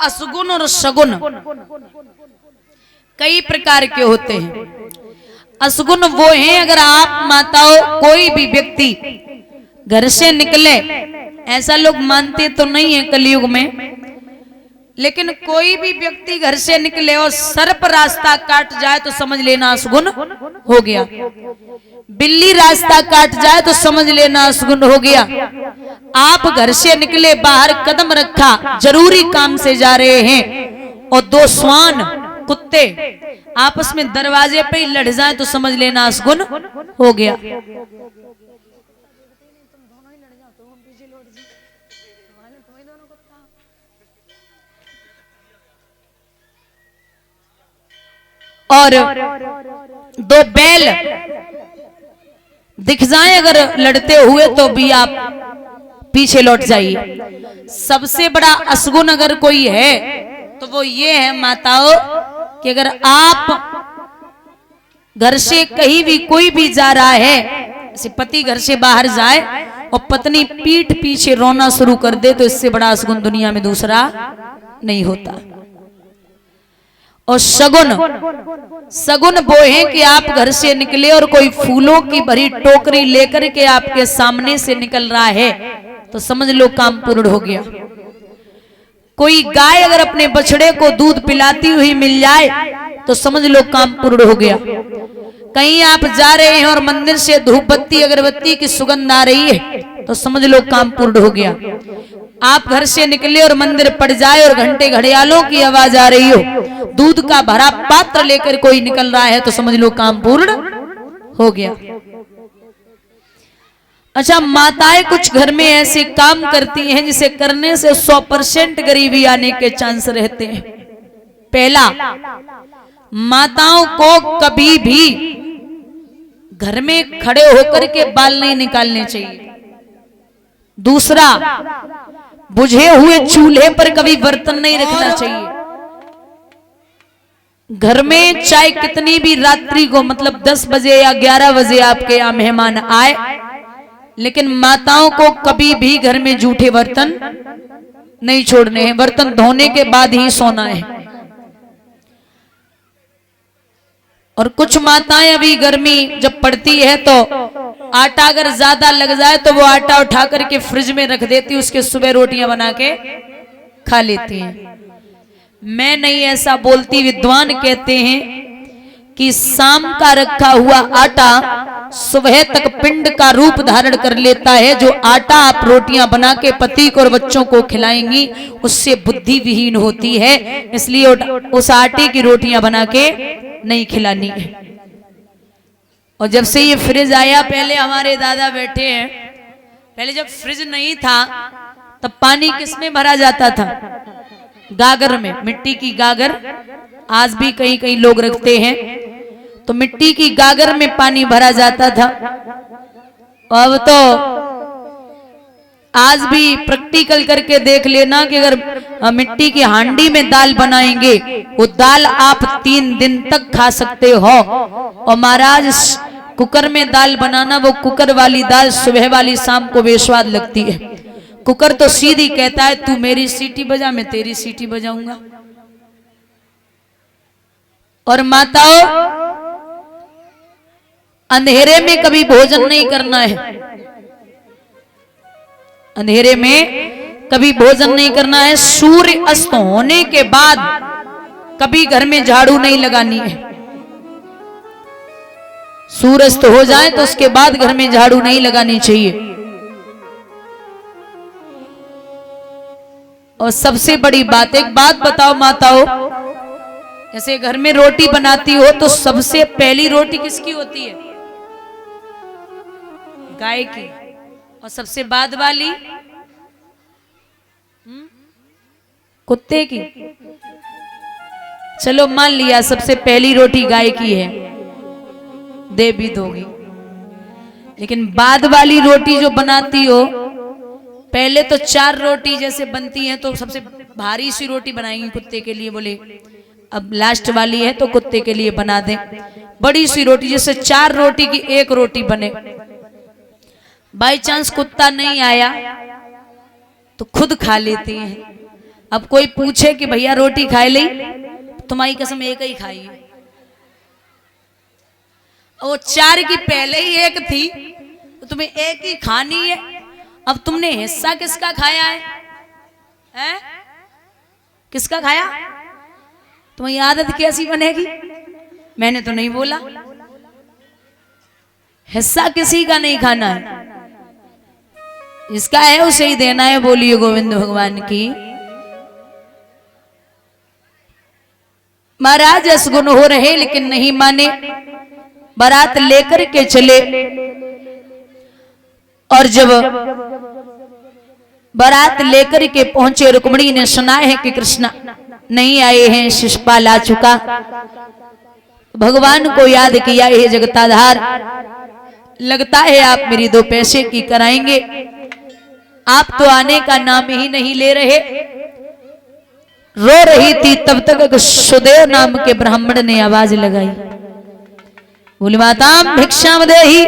असगुन और सगुन कई प्रकार के होते हैं। असगुन वो हैं, अगर आप माताओं कोई भी व्यक्ति घर से निकले, ऐसा लोग मानते तो नहीं है कलयुग में, लेकिन कोई भी व्यक्ति घर से निकले और सर्प रास्ता काट जाए तो समझ लेना असगुन हो गया। बिल्ली रास्ता काट जाए तो समझ लेना असगुन हो गया। आप घर से निकले, बाहर कदम रखा, जरूरी काम से जा रहे हैं और दो श्वान कुत्ते आपस में दरवाजे पे ही लड़ जाए तो समझ लेना असगुन हो गया। और दो बैल दिख जाए अगर लड़ते हुए तो भी आप पीछे लौट जाइए। सबसे बड़ा असगुन अगर कोई है तो वो ये है माताओं कि अगर आप घर से कहीं भी कोई भी जा रहा है, जैसे पति घर से बाहर जाए और पत्नी पीठ पीछे रोना शुरू कर दे, तो इससे बड़ा असगुन दुनिया में दूसरा नहीं होता। और सगुन, सगुन वो है कि आप घर से निकले और कोई फूलों की भरी टोकरी लेकर के आपके सामने से निकल रहा है तो समझ लो काम पूर्ण हो गया। कोई गाय अगर अपने बछड़े को दूध पिलाती हुई मिल जाए तो समझ लो काम पूर्ण हो गया। कहीं आप जा रहे हैं और मंदिर से धूप बत्ती अगरबत्ती की सुगंध आ रही है तो समझ लो काम पूर्ण हो गया। आप घर से निकले और मंदिर पड़ जाए और घंटे घड़ियालों की आवाज आ रही हो, दूध का भरा पात्र लेकर कोई निकल रहा है तो समझ लो काम पूर्ण हो गया। अच्छा, माताएं कुछ घर में ऐसे काम करती हैं जिसे करने से 100% गरीबी आने के चांस रहते हैं। पहला, माताओं को कभी भी घर में खड़े होकर के बाल नहीं निकालने चाहिए। दूसरा, बुझे हुए चूल्हे पर कभी बर्तन नहीं रखना चाहिए। घर में चाहे कितनी भी रात्रि को, मतलब 10 बजे या 11 बजे आपके यहाँ मेहमान आए, लेकिन माताओं को कभी भी घर में जूठे बर्तन नहीं छोड़ने हैं। बर्तन धोने के बाद ही सोना है। और कुछ माताएं अभी गर्मी जब पड़ती है तो आटा अगर ज्यादा लग जाए तो वो आटा उठा करके फ्रिज में रख देती, उसके सुबह रोटियां बना के खा लेती हैं। मैं नहीं ऐसा बोलती, विद्वान कहते हैं कि शाम का रखा हुआ आटा सुबह तक पिंड का रूप धारण कर लेता है। जो आटा आप रोटियां बना के पति को और बच्चों को खिलाएंगी उससे बुद्धि विहीन होती है, इसलिए उस आटे की रोटियां बना के नहीं खिलानी है। और जब से ये फ्रिज आया, पहले हमारे दादा बैठे हैं, पहले जब फ्रिज नहीं था तब पानी किसमें भरा जाता था? गागर में, मिट्टी की गागर। आज भी कहीं कहीं लोग रखते हैं, तो मिट्टी की गागर में पानी भरा जाता था। अब तो आज भी प्रैक्टिकल करके देख लेना कि अगर मिट्टी की हांडी में दाल बनाएंगे वो दाल आप 3 दिन तक खा सकते हो। और महाराज कुकर में दाल बनाना, वो कुकर वाली दाल सुबह वाली शाम को बेस्वाद लगती है। कुकर तो सीधी कहता है तू मेरी सीटी बजा, मैं तेरी सीटी बजाऊंगा। और माताओं, अंधेरे में कभी भोजन नहीं करना है। अंधेरे में कभी भोजन नहीं करना है। सूर्य अस्त होने के बाद कभी घर में झाड़ू नहीं लगानी है। सूर्य अस्त हो जाए तो उसके बाद घर में झाड़ू नहीं लगानी चाहिए। और सबसे बड़ी बात, एक बात बताओ माताओं, जैसे घर में रोटी बनाती हो तो सबसे पहली रोटी किसकी होती है? गाय की। और सबसे बाद वाली कुत्ते की। चलो मान लिया सबसे पहली रोटी गाय की है, दे भी दोगी, लेकिन बाद वाली रोटी जो बनाती हो, पहले तो 4 रोटी जैसे बनती हैं तो सबसे भारी सी रोटी बनाएंगी कुत्ते के लिए, बोले अब लास्ट वाली है तो कुत्ते के लिए बना दें बड़ी सी रोटी, जैसे 4 रोटी की 1 रोटी बने। बाई चांस कुत्ता नहीं आया तो खुद खा लेती हैं। अब कोई पूछे कि भैया रोटी खाए ली, तुम्हारी कसम एक ही खाई। वो 4 की पहले ही एक थी, तो तुम्हें एक ही खानी है। अब तुमने हिस्सा किसका खाया है? हैं? किसका खाया? तुम्हारी आदत कैसी बनेगी? मैंने तो नहीं बोला, हिस्सा किसी का नहीं खाना है, जिसका है उसे ही देना है। बोलिए गोविंद भगवान की। महाराज असगुन हो रहे लेकिन नहीं माने, बारात लेकर के चले। और जब बारात लेकर के पहुंचे, रुक्मिणी ने सुना है कि कृष्ण नहीं आए हैं, शिशुपाल आ चुका। भगवान को याद किया, हे जगताधार, लगता है आप मेरी 2 पैसे की कराएंगे। आप तो आने का नाम ही नहीं ले रहे। रो रही थी, तब तक सुदेव नाम के ब्राह्मण ने आवाज लगाई, बोली माताम भिक्षाम देहि,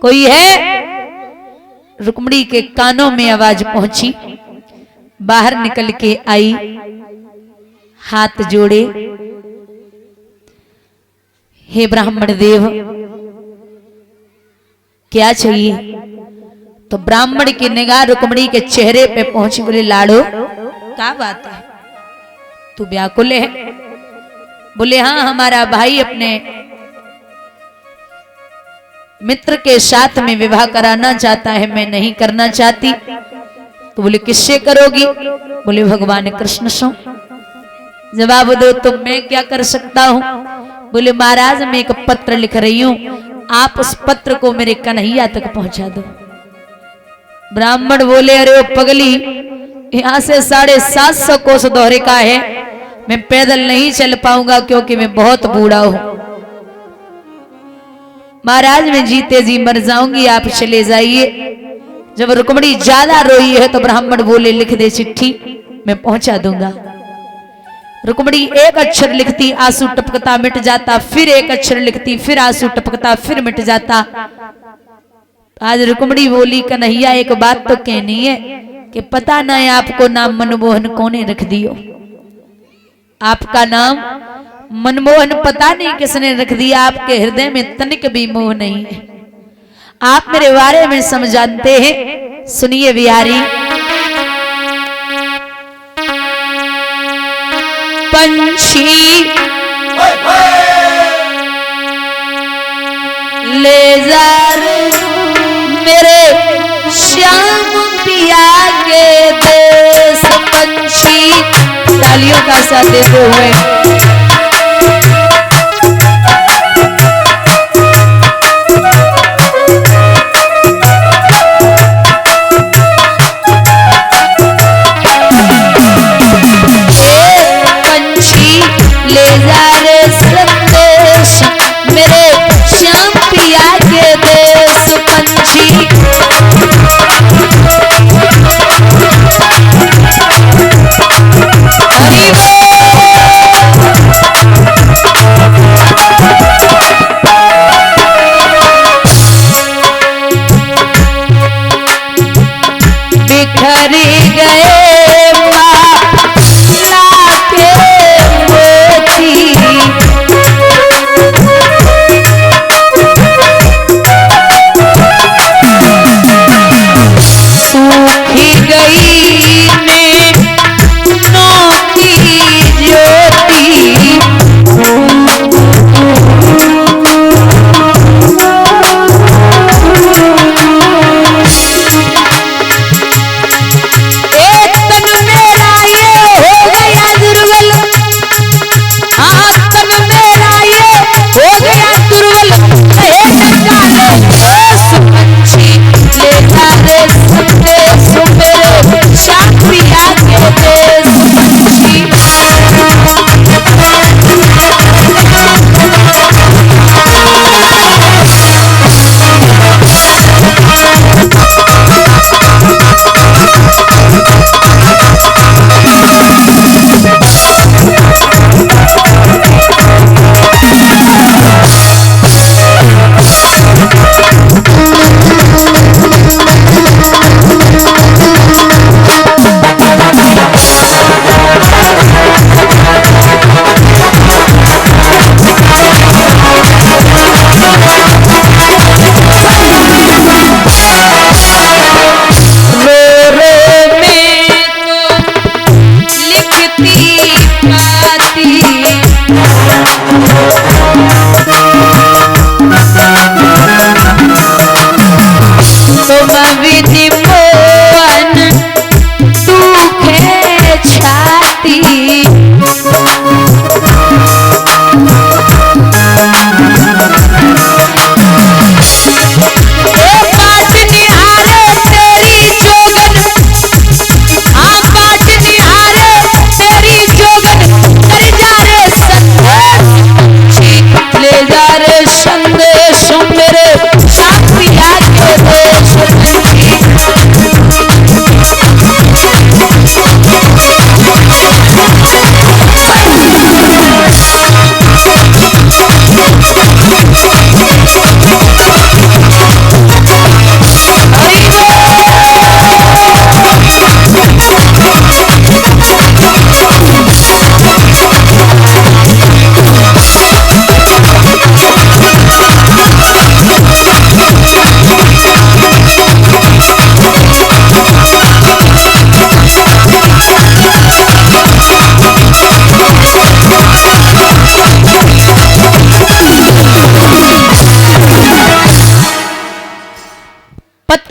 कोई है? रुक्मिणी के कानों में आवाज पहुंची, बाहर निकल के आई, हाथ जोड़े, हे ब्राह्मण देव क्या चाहिए? तो ब्राह्मण की निगाह रुक्मिणी के चेहरे पे पहुंची, बोले लाडो क्या बात है, तू व्याकुल है? बोले हाँ, हमारा भाई अपने मित्र के साथ में विवाह कराना चाहता है, मैं नहीं करना चाहती। तो बोले किससे करोगी? बोले भगवान कृष्ण से। जवाब दो तो मैं क्या कर सकता हूं? बोले महाराज मैं एक पत्र लिख रही हूं, आप उस पत्र को मेरे कन्हैया तक पहुंचा दो। ब्राह्मण बोले अरे ओ पगली, यहां से 750 कोस दोहरे का है, मैं पैदल नहीं चल पाऊंगा क्योंकि मैं बहुत बूढ़ा हूं। महाराज मैं जीते जी मर जाऊंगी, आप चले जाइए। जब रुक्मिणी ज्यादा रोई है तो ब्राह्मण बोले लिख दे चिट्ठी, मैं पहुंचा दूंगा। रुक्मिणी एक अक्षर लिखती, आंसू टपकता मिट जाता, फिर एक अक्षर लिखती, फिर आंसू टपकता, फिर मिट जाता। आज रुक्मिणी बोली कन्हैया एक बात तो कहनी है कि पता ना है आपको नाम मनमोहन कौने रख दियो। आपका नाम मनमोहन पता नहीं किसने रख दिया, आपके हृदय में तनिक भी मोह नहीं है। आप मेरे बारे में समझाते हैं, सुनिए बिहारी। पंछी ले जा मेरे श्याम पिया के देश, पंछी तालियों का साथ देते हुए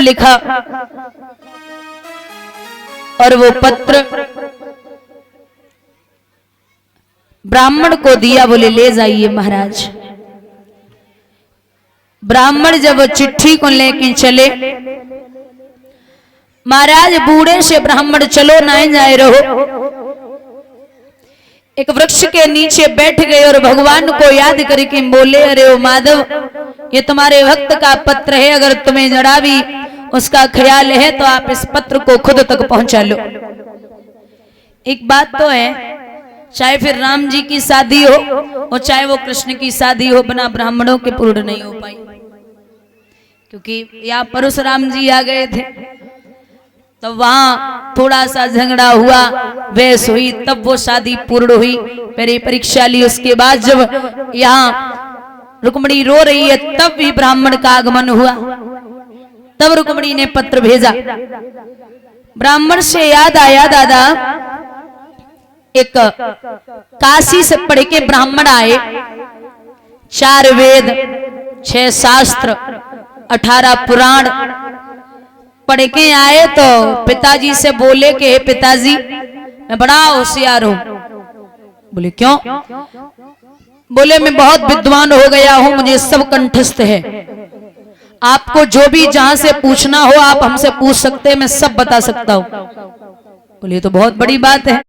लिखा और वो पत्र ब्राह्मण को दिया, बोले ले जाइए महाराज। ब्राह्मण जब वो चिट्ठी को लेके चले, महाराज बूढ़े से ब्राह्मण चलो ना जाए रहो, एक वृक्ष के नीचे बैठ गए और भगवान को याद करके बोले, अरे ओ माधव, ये तुम्हारे भक्त का पत्र है, अगर तुम्हें जरा भी उसका ख्याल है तो आप इस पत्र को खुद तक पहुंचा लो। एक बात तो है, चाहे फिर राम जी की शादी हो और चाहे वो कृष्ण की शादी हो, बिना ब्राह्मणों के पूर्ण नहीं हो पाई। क्योंकि यहाँ परशुराम जी आ गए थे, तब वहां थोड़ा सा झगड़ा हुआ, बहस हुई, तब वो शादी पूर्ण हुई, मेरी परीक्षा ली। उसके बाद जब यहाँ रुक्मिणी रो रही है, तब भी ब्राह्मण का आगमन हुआ, तब रुक्मिणी ने पत्र भेजा। ब्राह्मण से याद आया, दादा एक काशी से पढ़ के ब्राह्मण आए, 4 वेद, 6 शास्त्र, 18 पुराण पढ़ के आए, तो पिताजी से बोले कि हे पिताजी, मैं बड़ा होशियार हूं। बोले क्यों? बोले मैं बहुत विद्वान हो गया हूं, मुझे सब कंठस्थ है, आपको जो भी जहां से पूछना हो आप हमसे पूछ सकते हैं, मैं सब बता सकता हूं। बोले तो बहुत बड़ी बात है।